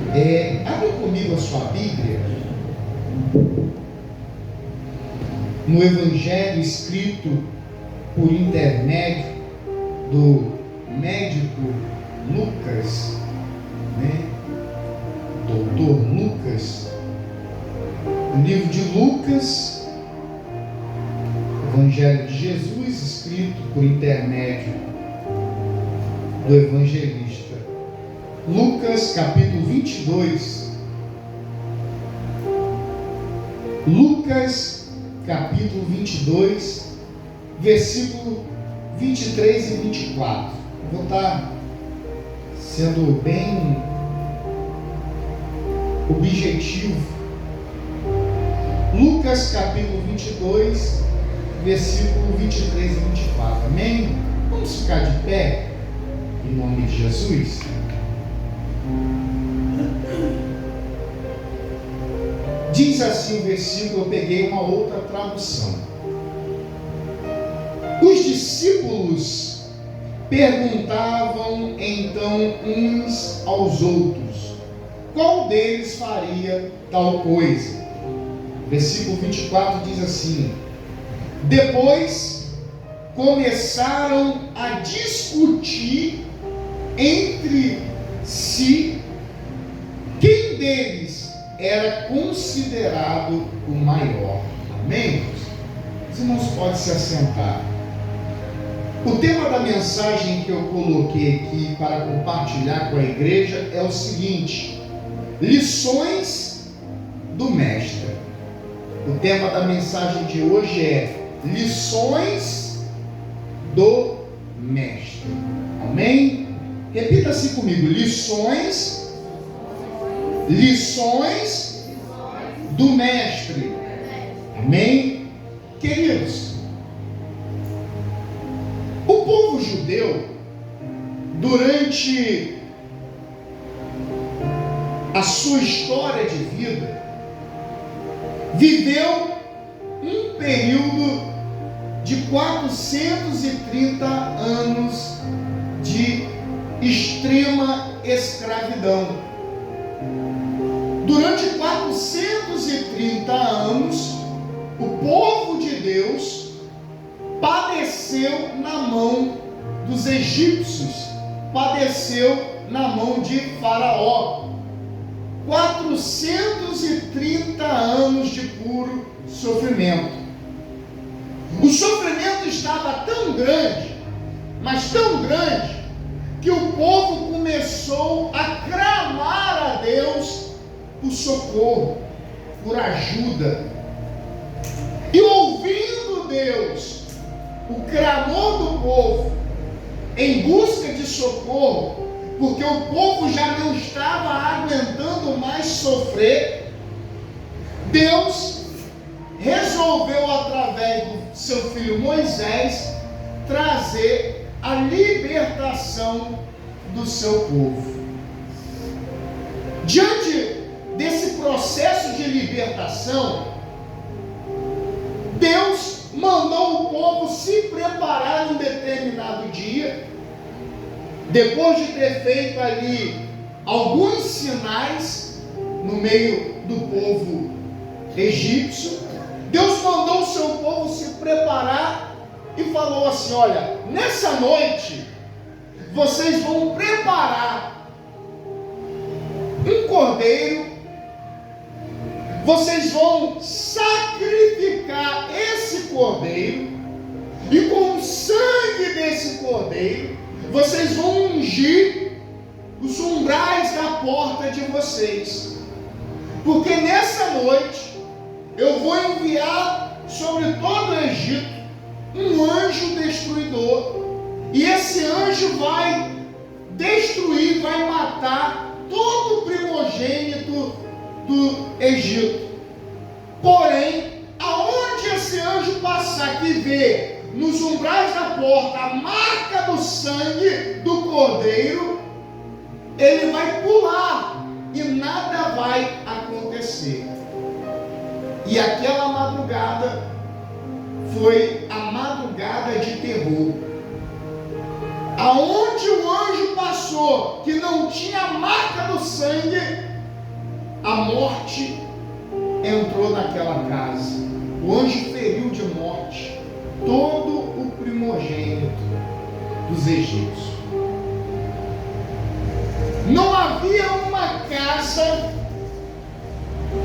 Abre comigo a sua Bíblia no Evangelho escrito por intermédio do médico Lucas, Doutor Lucas, o livro de Lucas, Evangelho de Jesus, escrito por intermédio do evangelista Lucas, capítulo 22. Lucas, capítulo 22, versículo 23 e 24. Vou estar sendo bem objetivo. Lucas, capítulo 22, versículo 23 e 24. Amém? Vamos ficar de pé, em nome de Jesus. Diz assim o versículo, eu peguei uma outra tradução. Os discípulos perguntavam então uns aos outros, qual deles faria tal coisa? Versículo 24 diz assim: depois começaram a discutir entre si quem deles era considerado o maior. Amém? Os irmãos podem se assentar. O tema da mensagem que eu coloquei aqui para compartilhar com a igreja é o seguinte: lições do mestre. O tema da mensagem de hoje é lições do mestre. Amém? Repita-se comigo: lições do mestre. Amém? Queridos, o povo judeu, durante a sua história de vida, viveu um período de 430 anos de extrema escravidão. Durante 430 anos, o povo de Deus padeceu na mão dos egípcios, padeceu na mão de Faraó. 430 anos de puro sofrimento. O sofrimento estava tão grande, mas tão grande, que o povo começou a clamar a Deus por socorro, por ajuda. E ouvindo Deus o clamor do povo em busca de socorro, porque o povo já não estava aguentando mais sofrer, Deus resolveu, através do seu filho Moisés, trazer a libertação do seu povo. Diante desse processo de libertação, Deus mandou o povo se preparar num determinado dia, depois de ter feito ali alguns sinais no meio do povo egípcio. Deus mandou o seu povo se preparar e falou assim: olha, nessa noite vocês vão preparar um cordeiro, vocês vão sacrificar esse cordeiro, e com o sangue desse cordeiro vocês vão ungir os umbrais da porta de vocês, porque nessa noite eu vou enviar sobre todo o Egito um anjo destruidor, e esse anjo vai destruir, vai matar todo o primogênito do Egito. Porém, aonde esse anjo passar, que vê nos umbrais da porta a marca do sangue do cordeiro, ele vai pular e nada vai acontecer. E aquela madrugada foi a madrugada de terror. Aonde o anjo passou, que não tinha a marca do sangue, a morte entrou naquela casa. O anjo feriu de morte todo o primogênito dos egípcios. Não havia uma casa,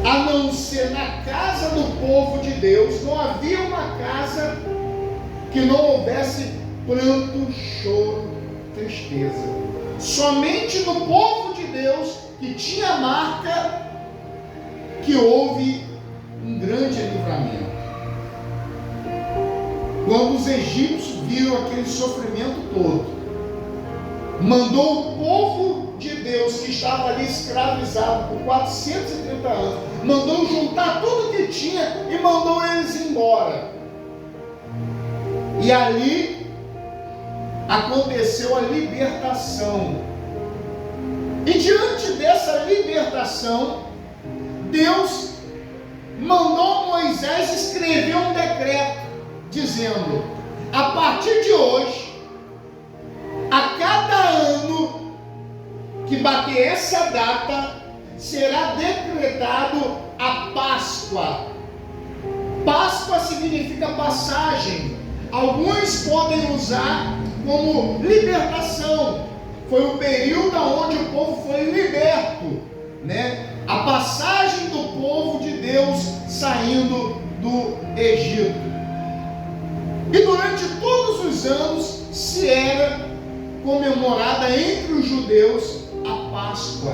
a não ser na casa do povo de Deus, não havia uma casa que não houvesse pranto, choro, tristeza. Somente no povo de Deus, que tinha a marca, que houve um grande livramento. Quando os egípcios viram aquele sofrimento todo, mandou o povo de Deus, que estava ali escravizado por 430 anos, mandou juntar tudo que tinha e mandou eles embora. E ali aconteceu a libertação. E diante dessa libertação, Deus mandou Moisés escrever um decreto, dizendo: a partir de hoje, a cada ano que bater essa data, será decretado a Páscoa. Páscoa significa passagem. Alguns podem usar como libertação. Foi o período onde o povo foi liberto, né? A passagem do povo de Deus saindo do Egito. E durante todos os anos se era comemorada entre os judeus a Páscoa.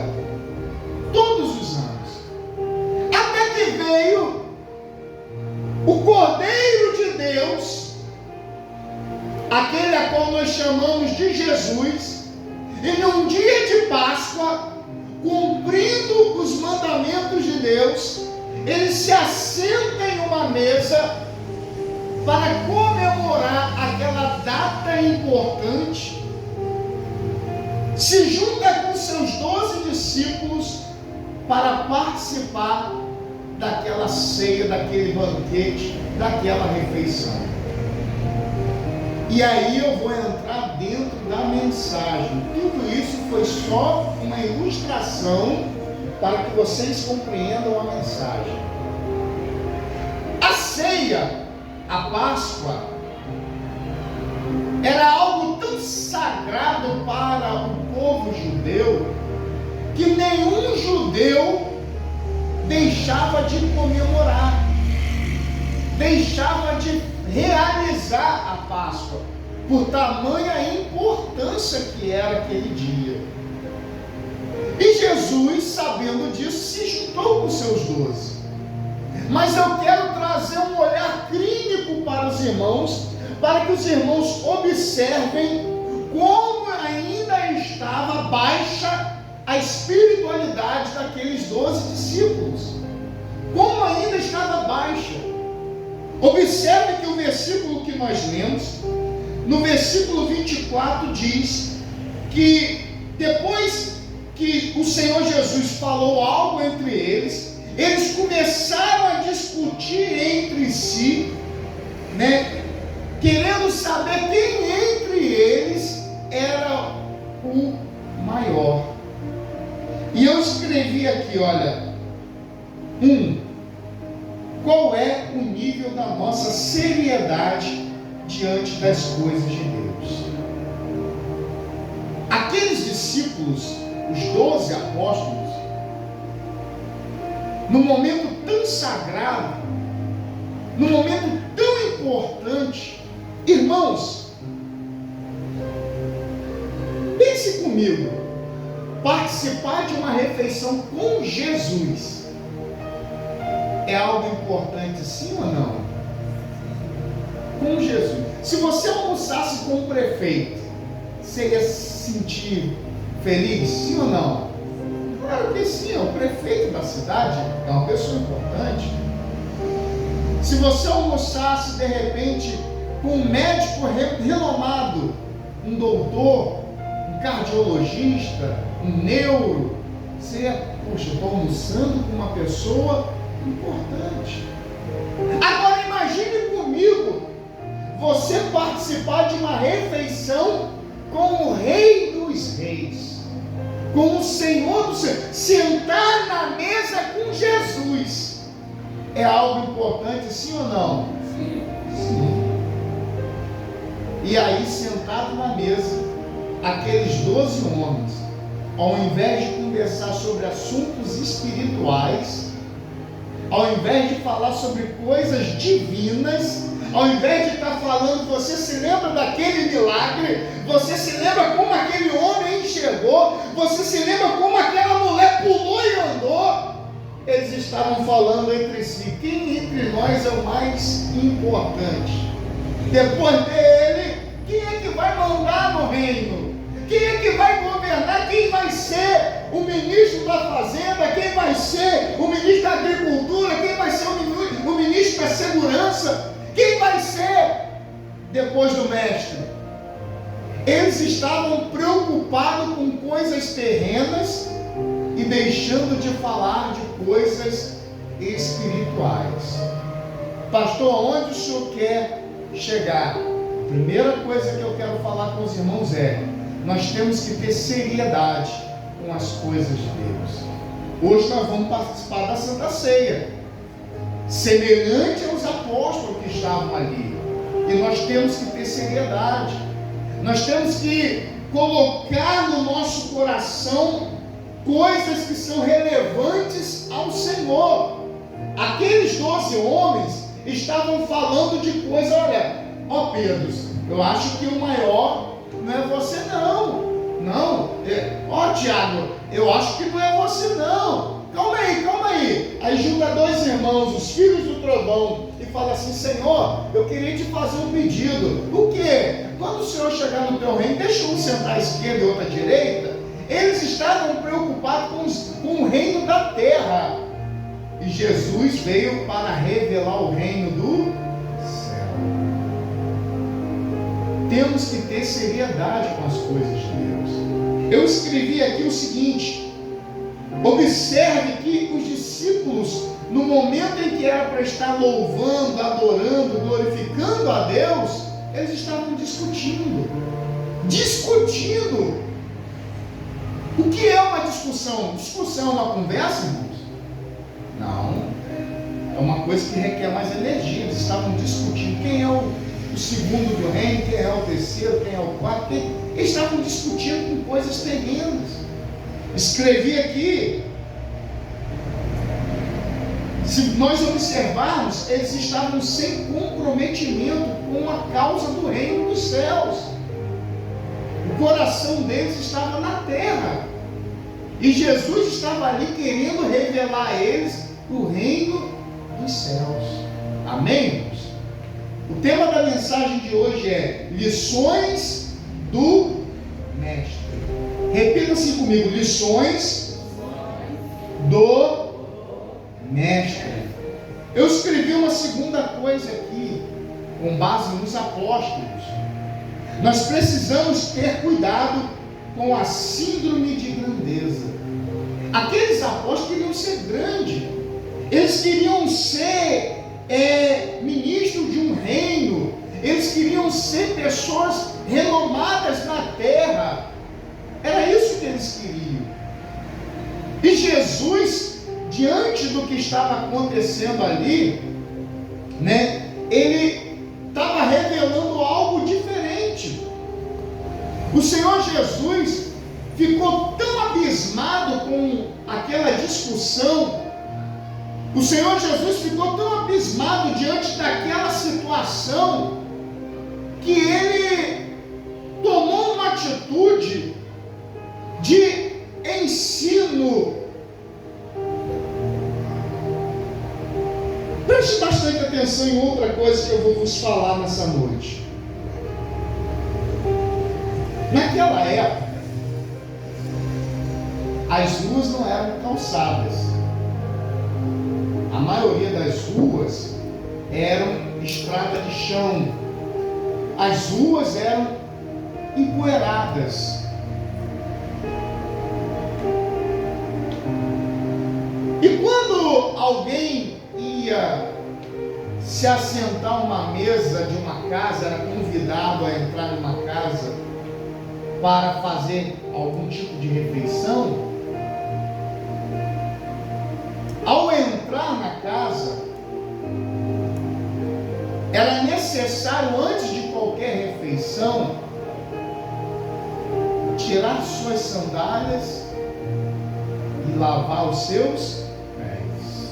Todos os anos. Até que veio o Cordeiro de Deus, aquele a qual nós chamamos de Jesus, e num dia de Páscoa, cumprindo os mandamentos de Deus, ele se assenta em uma mesa para comemorar aquela data importante, se junta com seus 12 discípulos para participar daquela ceia, daquele banquete, daquela refeição. E aí eu vou entrar dentro da mensagem. Tudo isso foi só uma ilustração para que vocês compreendam a mensagem. A ceia, a Páscoa, era algo tão sagrado para o povo judeu que nenhum judeu deixava de comemorar, deixava de realizar a Páscoa, por tamanha importância que era aquele dia. E Jesus, sabendo disso, se juntou com seus 12. Mas eu quero trazer um olhar clínico para os irmãos, para que os irmãos observem como ainda estava baixa a espiritualidade daqueles 12 discípulos. Como ainda estava baixa. Observe que o versículo que nós lemos, no versículo 24, diz que depois que o Senhor Jesus falou algo entre eles, eles começaram a discutir entre si, né, querendo saber quem entre eles era o maior. E eu escrevi aqui, olha, qual é o nível da nossa seriedade diante das coisas de Deus? Aqueles discípulos, os 12 apóstolos, num momento tão sagrado, num momento tão importante, irmãos, pense comigo, participar de uma refeição com Jesus é algo importante, sim ou não? Com Jesus. Se você almoçasse com o prefeito, você ia se sentir feliz, sim ou não? Claro que sim, é o prefeito da cidade, é uma pessoa importante. Se você almoçasse de repente com um médico renomado, um doutor, um cardiologista, um neuro, você ia, poxa, estou almoçando com uma pessoa importante. Agora imagine comigo você participar de uma refeição com o Rei dos Reis, com o Senhor do Senhor, sentar na mesa Jesus é algo importante, sim ou não? Sim. E aí, sentado na mesa, aqueles 12 homens, ao invés de conversar sobre assuntos espirituais, ao invés de falar sobre coisas divinas, ao invés de estar falando, você se lembra daquele milagre, você se lembra como aquele homem enxergou, você se lembra como aquela mulher pulou e andou, eles estavam falando entre si, quem entre nós é o mais importante? Depois dele, quem é que vai mandar no reino? Quem é que vai governar? Quem vai ser o ministro da fazenda? Quem vai ser o ministro da agricultura? Quem vai ser o ministro da segurança? Quem vai ser depois do mestre? Eles estavam preocupados com coisas terrenas e deixando de falar de coisas espirituais. Pastor, onde o senhor quer chegar? A primeira coisa que eu quero falar com os irmãos é: nós temos que ter seriedade com as coisas de Deus. Hoje nós vamos participar da Santa Ceia, semelhante aos apóstolos que estavam ali. E nós temos que ter seriedade. Nós temos que colocar no nosso coração coisas que são relevantes ao Senhor. Aqueles 12 homens estavam falando de coisas, olha, Pedro, eu acho que o maior não é você não. Tiago, eu acho que não é você não. Calma aí. Aí junta 2 irmãos, os filhos do trovão, e fala assim: Senhor, eu queria te fazer um pedido. O quê? Quando o Senhor chegar no teu reino, deixa um sentar à esquerda e outro à direita. Eles estavam preocupados com o reino da terra. E Jesus veio para revelar o reino do céu. Temos que ter seriedade com as coisas de Deus. Eu escrevi aqui o seguinte: observe que os discípulos, no momento em que era para estar louvando, adorando, glorificando a Deus, eles estavam discutindo. O que é uma discussão? Discussão é uma conversa, irmãos? Não. É uma coisa que requer mais energia. Eles estavam discutindo quem é o segundo do reino, quem é o terceiro, quem é o quarto. Eles estavam discutindo com coisas terrenas. Escrevi aqui. Se nós observarmos, eles estavam sem comprometimento com a causa do reino dos céus. O coração deles estava na terra. E Jesus estava ali querendo revelar a eles o reino dos céus. Amém, irmãos? O tema da mensagem de hoje é lições do mestre. Repita assim comigo: lições do mestre. Eu escrevi uma segunda coisa aqui, com base nos apóstolos. Nós precisamos ter cuidado com a síndrome de grandeza. Aqueles apóstolos queriam ser grandes. Eles queriam ser ministros de um reino. Eles queriam ser pessoas renomadas na terra. Era isso que eles queriam. E Jesus, diante do que estava acontecendo ali, ele estava revelando algo diferente. O Senhor Jesus ficou tão abismado com aquela discussão. O Senhor Jesus ficou tão abismado diante daquela situação que ele tomou uma atitude de ensino. Preste bastante atenção em outra coisa que eu vou vos falar nessa noite. Naquela época, as ruas não eram calçadas. A maioria das ruas eram estrada de chão. As ruas eram empoeiradas. E quando alguém ia se assentar a uma mesa de uma casa, era convidado a entrar numa casa para fazer algum tipo de refeição, ao casa, era necessário, antes de qualquer refeição, tirar suas sandálias e lavar os seus pés.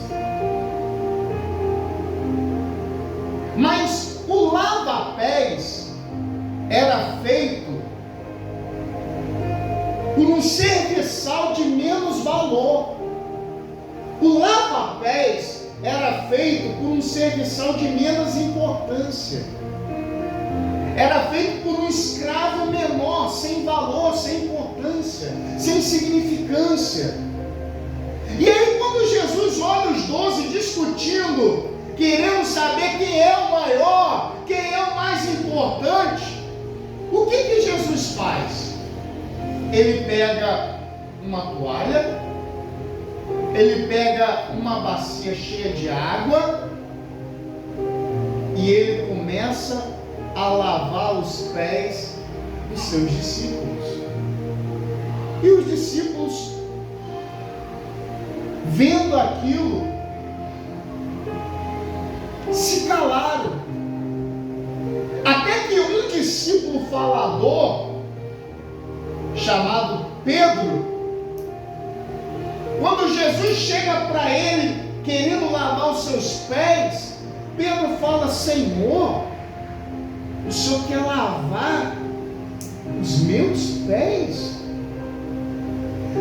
Mas o lava-pés era feito por um serviçal de menos valor. O lava-pés era feito por um serviçal de menos importância. Era feito por um escravo menor, sem valor, sem importância, sem significância. E aí, quando Jesus olha os 12 discutindo, querendo saber quem é o maior, quem é o mais importante, o que Jesus faz? Ele pega uma toalha, ele pega uma bacia cheia de água e ele começa a lavar os pés dos seus discípulos. E os discípulos, vendo aquilo, se calaram. Até que um discípulo falador, chamado Pedro, quando Jesus chega para ele, querendo lavar os seus pés, Pedro fala: Senhor, o Senhor quer lavar os meus pés?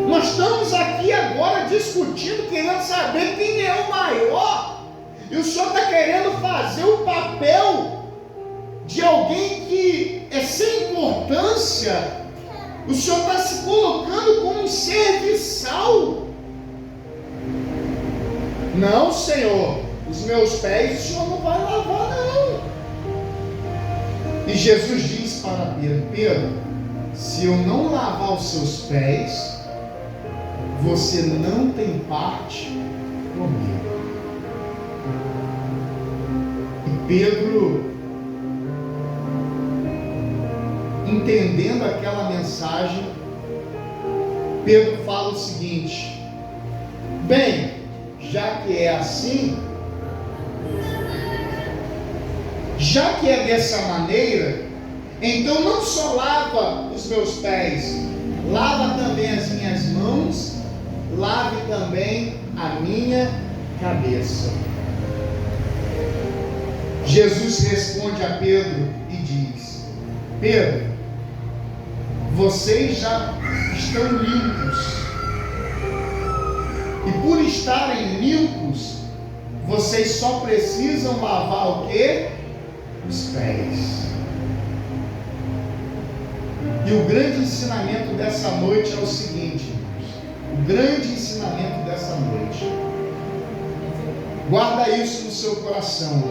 Nós estamos aqui agora discutindo, querendo saber quem é o maior, e o Senhor está querendo fazer o papel de alguém que é sem importância. O Senhor está se colocando como um serviçal. Não, Senhor, os meus pés o Senhor não vai lavar, não. E Jesus diz para Pedro: Pedro, se eu não lavar os seus pés, você não tem parte comigo. E Pedro, entendendo aquela mensagem, Pedro fala o seguinte: bem, já que é assim, já que é dessa maneira, então não só lava os meus pés, lava também as minhas mãos, lave também a minha cabeça. Jesus responde a Pedro e diz: Pedro, vocês já estão limpos, e por estarem limpos, vocês só precisam lavar o quê? Os pés. E o grande ensinamento dessa noite é o seguinte, irmãos. O grande ensinamento dessa noite, guarda isso no seu coração.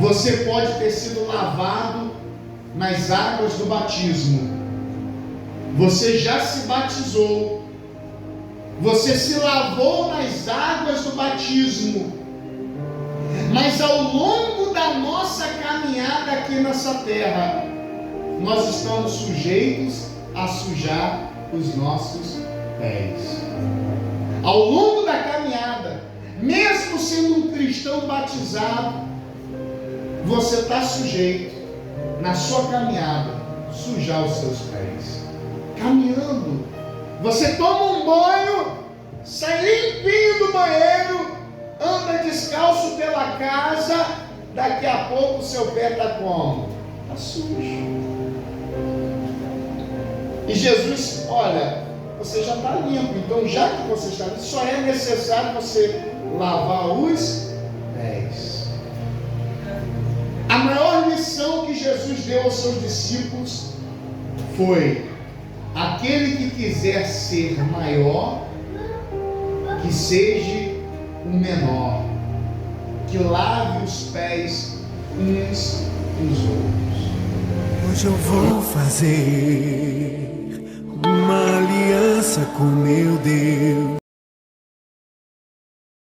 Você pode ter sido lavado nas águas do batismo. Você já se batizou. Você se lavou nas águas do batismo. Mas ao longo da nossa caminhada aqui nessa terra, nós estamos sujeitos a sujar os nossos pés. Ao longo da caminhada, mesmo sendo um cristão batizado, você está sujeito, na sua caminhada, sujar os seus pés. Caminhando, você toma um banho, sai limpinho do banheiro, anda descalço pela casa, daqui a pouco o seu pé está como? Está sujo. E Jesus, olha, você já está limpo, então já que você está limpo, só é necessário você lavar os pés. A maior lição que Jesus deu aos seus discípulos foi: aquele que quiser ser maior, que seja o menor, que lave os pés uns dos outros. Hoje eu vou fazer uma aliança com meu Deus.